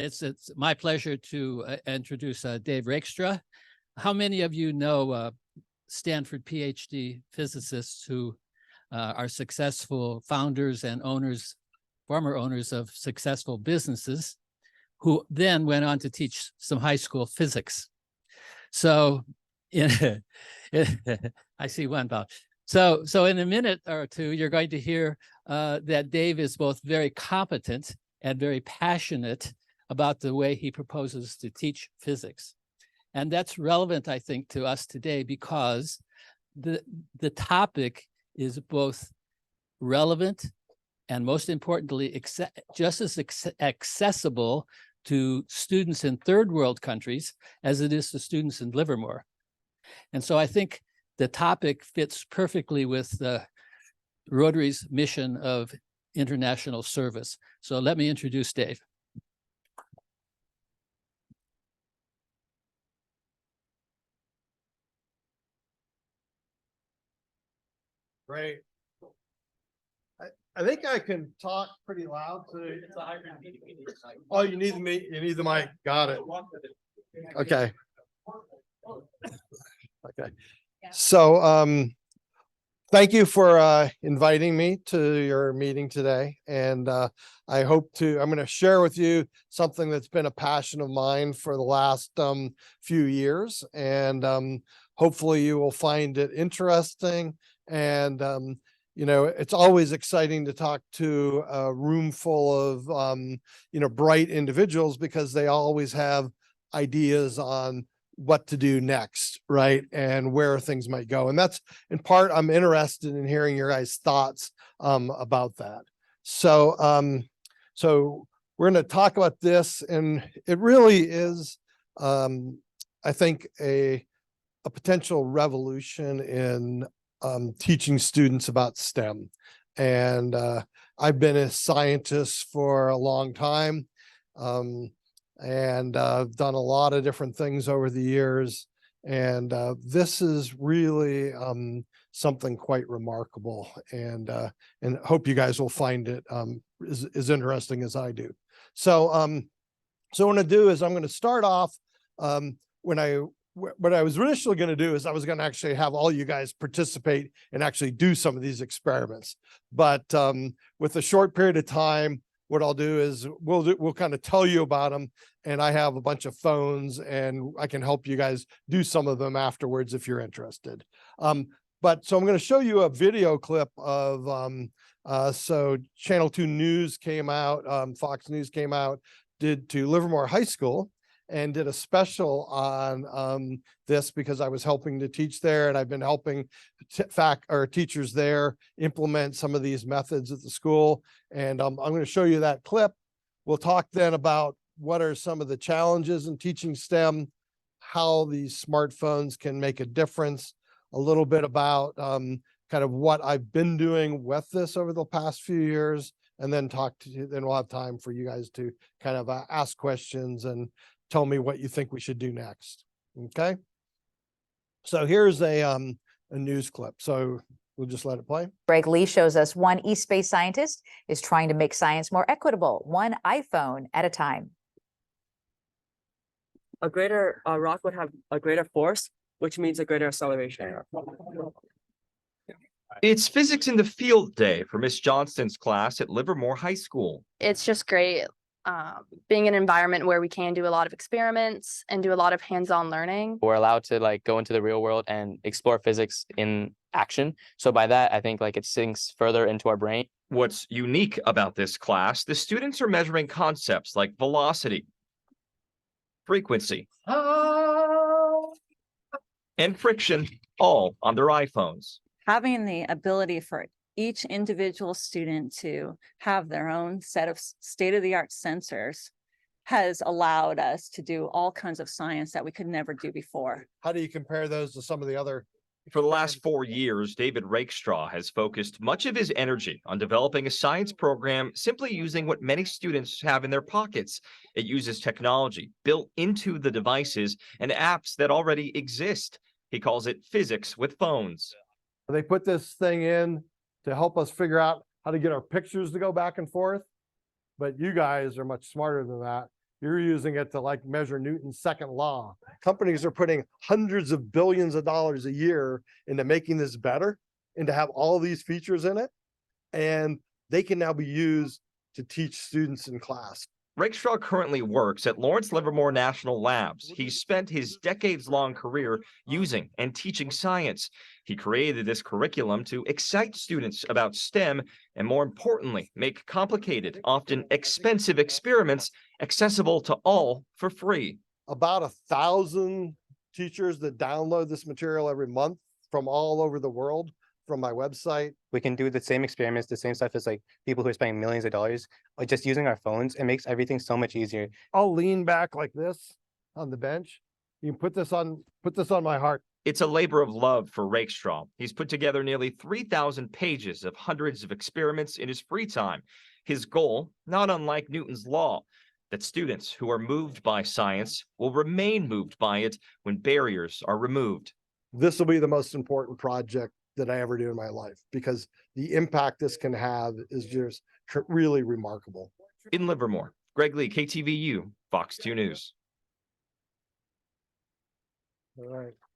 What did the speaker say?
It's my pleasure to introduce Dave Rakestraw. How many of you know Stanford PhD physicists who are successful founders and owners, former owners of successful businesses, who then went on to teach some high school physics? So I see one about. So in a minute or two, you're going to hear that Dave is both very competent and very passionate about the way he proposes to teach physics. And that's relevant, I think, to us today because the topic is both relevant and, most importantly, just as accessible to students in third world countries as it is to students in Livermore. And so I think the topic fits perfectly with the Rotary's mission of international service. So let me introduce Dave. Great. I think I can talk pretty loud. Oh, you need the mic. Got it. Okay. Okay. So thank you for inviting me to your meeting today. And I'm going to share with you something that's been a passion of mine for the last few years. And hopefully you will find it interesting. And it's always exciting to talk to a room full of bright individuals because they always have ideas on what to do next, right? And where things might go. And that's in part, I'm interested in hearing your guys' thoughts about that. So we're going to talk about this, and it really is, I think, a potential revolution in teaching students about STEM. And I've been a scientist for a long time. And I've done a lot of different things over the years. And this is really something quite remarkable. And hope you guys will find it as interesting as I do. So what I'm going to do is I'm going to start off what I was initially going to do is I was going to actually have all you guys participate and actually do some of these experiments. But with a short period of time, what I'll do is we'll kind of tell you about them. And I have a bunch of phones and I can help you guys do some of them afterwards if you're interested. So I'm going to show you a video clip of, so Channel 2 News came out, Fox News came out, did to Livermore High School and did a special on this because I was helping to teach there, and I've been helping teachers there implement some of these methods at the school. And I'm going to show you that clip. We'll talk then about what are some of the challenges in teaching STEM, how these smartphones can make a difference, a little bit about kind of what I've been doing with this over the past few years, and then then we'll have time for you guys to kind of ask questions and tell me what you think we should do next. Okay. So here's a news clip. So we'll just let it play. Greg Lee shows us one East Bay scientist is trying to make science more equitable, one iPhone at a time. A greater rock would have a greater force, which means a greater acceleration. It's Physics in the Field Day for Miss Johnston's class at Livermore High School. It's just great being in an environment where we can do a lot of experiments and do a lot of hands-on learning. We're allowed to go into the real world and explore physics in action. So by that, I think it sinks further into our brain. What's unique about this class, the students are measuring concepts like velocity, frequency, and friction, all on their iPhones. Having the ability for each individual student to have their own set of state-of-the-art sensors has allowed us to do all kinds of science that we could never do before. How do you compare those to some of the other? For the last 4 years, David Rakestraw has focused much of his energy on developing a science program simply using what many students have in their pockets. It uses technology built into the devices and apps that already exist. He calls it physics with phones. They put this thing in to help us figure out how to get our pictures to go back and forth. But you guys are much smarter than that. You're using it to like measure Newton's second law. Companies are putting hundreds of billions of dollars a year into making this better and to have all these features in it. And they can now be used to teach students in class. Rakestraw currently works at Lawrence Livermore National Labs. He's spent his decades-long career using and teaching science. He created this curriculum to excite students about STEM and, more importantly, make complicated, often expensive experiments accessible to all for free. About 1,000 teachers that download this material every month from all over the world from my website. We can do the same experiments, the same stuff as like people who are spending millions of dollars, just using our phones. It makes everything so much easier. I'll lean back like this on the bench. You can put this on my heart. It's a labor of love for Rakestraw. He's put together nearly 3,000 pages of hundreds of experiments in his free time. His goal, not unlike Newton's law, that students who are moved by science will remain moved by it when barriers are removed. This will be the most important project that I ever do in my life because the impact this can have is just really remarkable. In Livermore, Greg Lee, KTVU, Fox 2 News. All right.